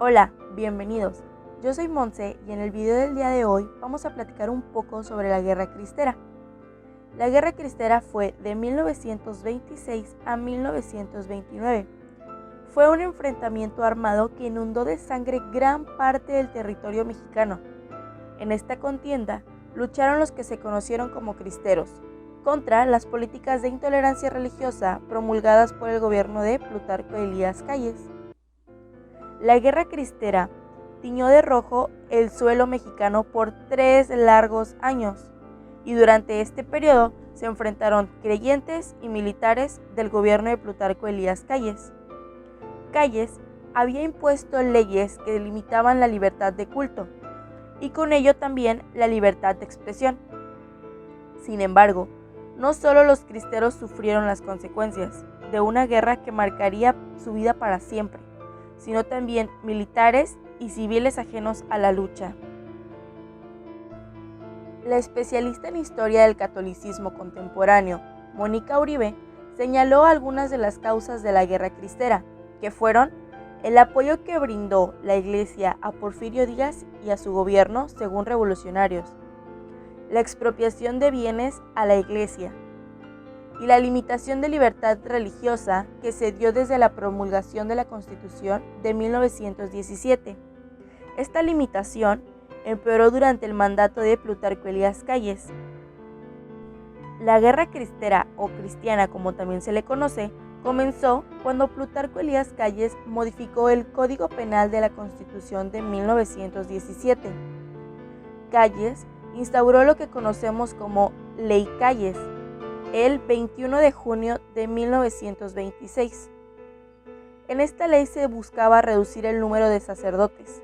Hola, bienvenidos. Yo soy Monse y en el video del día de hoy vamos a platicar un poco sobre la Guerra Cristera. La Guerra Cristera fue de 1926 a 1929. Fue un enfrentamiento armado que inundó de sangre gran parte del territorio mexicano. En esta contienda lucharon los que se conocieron como cristeros contra las políticas de intolerancia religiosa promulgadas por el gobierno de Plutarco Elías Calles. La Guerra Cristera tiñó de rojo el suelo mexicano por 3 largos años, y durante este periodo se enfrentaron creyentes y militares del gobierno de Plutarco Elías Calles. Calles había impuesto leyes que limitaban la libertad de culto, y con ello también la libertad de expresión. Sin embargo, no solo los cristeros sufrieron las consecuencias de una guerra que marcaría su vida para siempre, sino también militares y civiles ajenos a la lucha. La especialista en historia del catolicismo contemporáneo, Mónica Uribe, señaló algunas de las causas de la Guerra Cristera, que fueron el apoyo que brindó la Iglesia a Porfirio Díaz y a su gobierno según revolucionarios, la expropiación de bienes a la Iglesia y la limitación de libertad religiosa que se dio desde la promulgación de la Constitución de 1917. Esta limitación empeoró durante el mandato de Plutarco Elías Calles. La Guerra Cristera, o cristiana como también se le conoce, comenzó cuando Plutarco Elías Calles modificó el Código Penal de la Constitución de 1917. Calles instauró lo que conocemos como Ley Calles el 21 de junio de 1926. En esta ley se buscaba reducir el número de sacerdotes,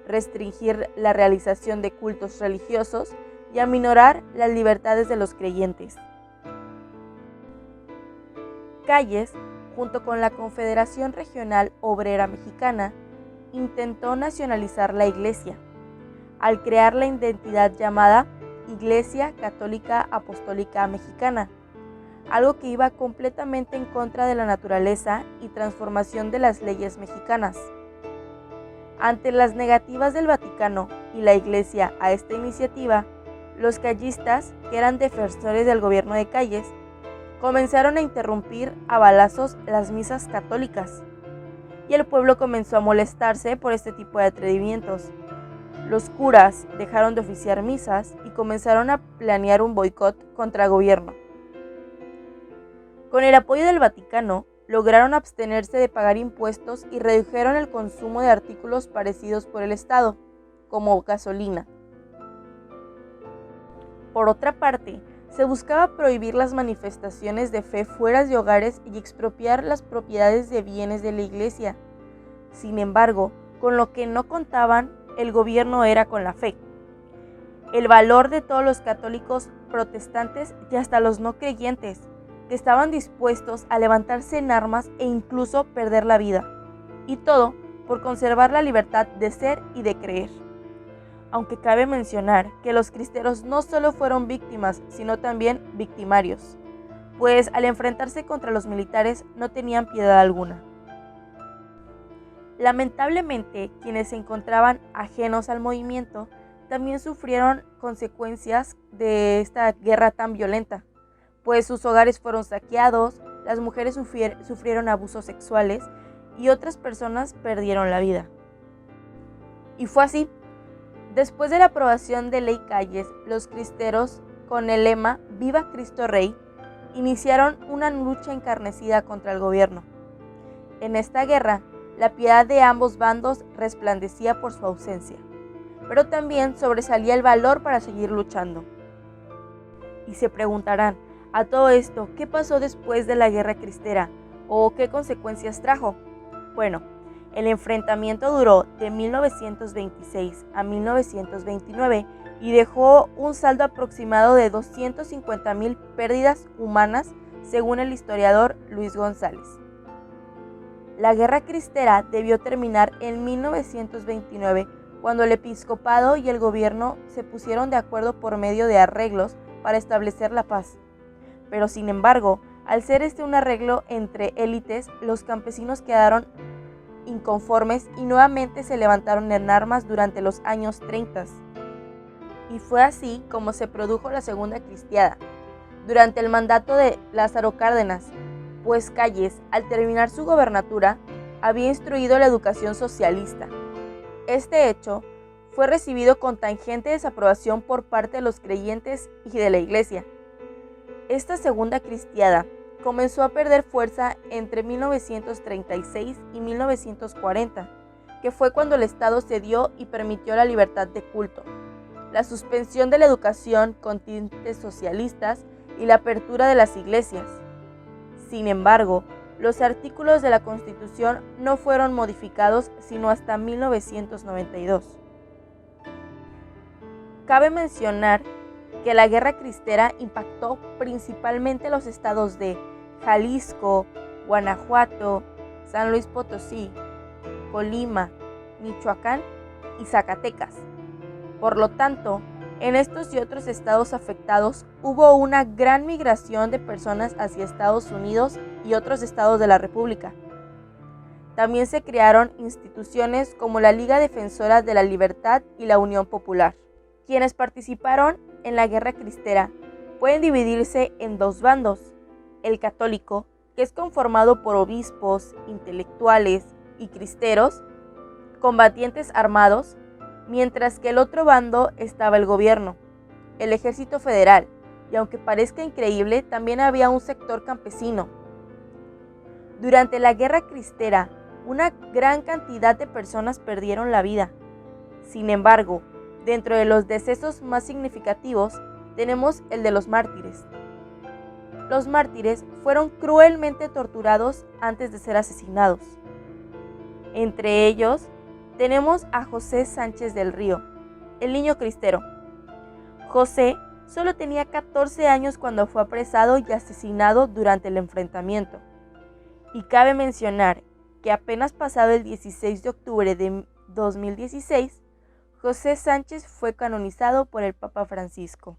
restringir la realización de cultos religiosos y aminorar las libertades de los creyentes. Calles, junto con la Confederación Regional Obrera Mexicana, intentó nacionalizar la Iglesia, al crear la identidad llamada Iglesia Católica Apostólica Mexicana, algo que iba completamente en contra de la naturaleza y transformación de las leyes mexicanas. Ante las negativas del Vaticano y la Iglesia a esta iniciativa, los callistas, que eran defensores del gobierno de Calles, comenzaron a interrumpir a balazos las misas católicas, y el pueblo comenzó a molestarse por este tipo de atrevimientos. Los curas dejaron de oficiar misas y comenzaron a planear un boicot contra el gobierno. Con el apoyo del Vaticano, lograron abstenerse de pagar impuestos y redujeron el consumo de artículos parecidos por el Estado, como gasolina. Por otra parte, se buscaba prohibir las manifestaciones de fe fuera de hogares y expropiar las propiedades de bienes de la Iglesia. Sin embargo, con lo que no contaban el gobierno era con la fe, el valor de todos los católicos, protestantes y hasta los no creyentes, que estaban dispuestos a levantarse en armas e incluso perder la vida, y todo por conservar la libertad de ser y de creer. Aunque cabe mencionar que los cristeros no solo fueron víctimas, sino también victimarios, pues al enfrentarse contra los militares no tenían piedad alguna. Lamentablemente, quienes se encontraban ajenos al movimiento también sufrieron consecuencias de esta guerra tan violenta, pues sus hogares fueron saqueados, las mujeres sufrieron abusos sexuales y otras personas perdieron la vida. Y fue así. Después de la aprobación de Ley Calles, los cristeros, con el lema "Viva Cristo Rey", iniciaron una lucha encarnecida contra el gobierno. En esta guerra, la piedad de ambos bandos resplandecía por su ausencia, pero también sobresalía el valor para seguir luchando. Y se preguntarán, a todo esto, ¿qué pasó después de la Guerra Cristera? ¿O qué consecuencias trajo? Bueno, el enfrentamiento duró de 1926 a 1929 y dejó un saldo aproximado de 250,000 pérdidas humanas, según el historiador Luis González. La Guerra Cristera debió terminar en 1929, cuando el episcopado y el gobierno se pusieron de acuerdo por medio de arreglos para establecer la paz. Pero sin embargo, al ser un arreglo entre élites, los campesinos quedaron inconformes y nuevamente se levantaron en armas durante los años 30. Y fue así como se produjo la Segunda Cristiada, durante el mandato de Lázaro Cárdenas, pues Calles, al terminar su gobernatura, había instruido la educación socialista. Este hecho fue recibido con tangente desaprobación por parte de los creyentes y de la Iglesia. Esta Segunda Cristiada comenzó a perder fuerza entre 1936 y 1940, que fue cuando el Estado cedió y permitió la libertad de culto, la suspensión de la educación con tintes socialistas y la apertura de las iglesias. Sin embargo, los artículos de la Constitución no fueron modificados sino hasta 1992. Cabe mencionar que la Guerra Cristera impactó principalmente los estados de Jalisco, Guanajuato, San Luis Potosí, Colima, Michoacán y Zacatecas. Por lo tanto, en estos y otros estados afectados hubo una gran migración de personas hacia Estados Unidos y otros estados de la República. También se crearon instituciones como la Liga Defensora de la Libertad y la Unión Popular. Quienes participaron en la Guerra Cristera pueden dividirse en dos bandos: el católico, que es conformado por obispos, intelectuales y cristeros, combatientes armados, mientras que el otro bando estaba el gobierno, el ejército federal, y aunque parezca increíble, también había un sector campesino. Durante la Guerra Cristera, una gran cantidad de personas perdieron la vida. Sin embargo, dentro de los decesos más significativos, tenemos el de los mártires. Los mártires fueron cruelmente torturados antes de ser asesinados. Entre ellos, tenemos a José Sánchez del Río, el niño cristero. José solo tenía 14 años cuando fue apresado y asesinado durante el enfrentamiento. Y cabe mencionar que apenas pasado el 16 de octubre de 2016, José Sánchez fue canonizado por el Papa Francisco.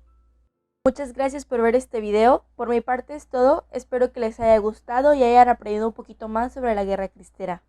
Muchas gracias por ver este video. Por mi parte es todo. Espero que les haya gustado y hayan aprendido un poquito más sobre la Guerra Cristera.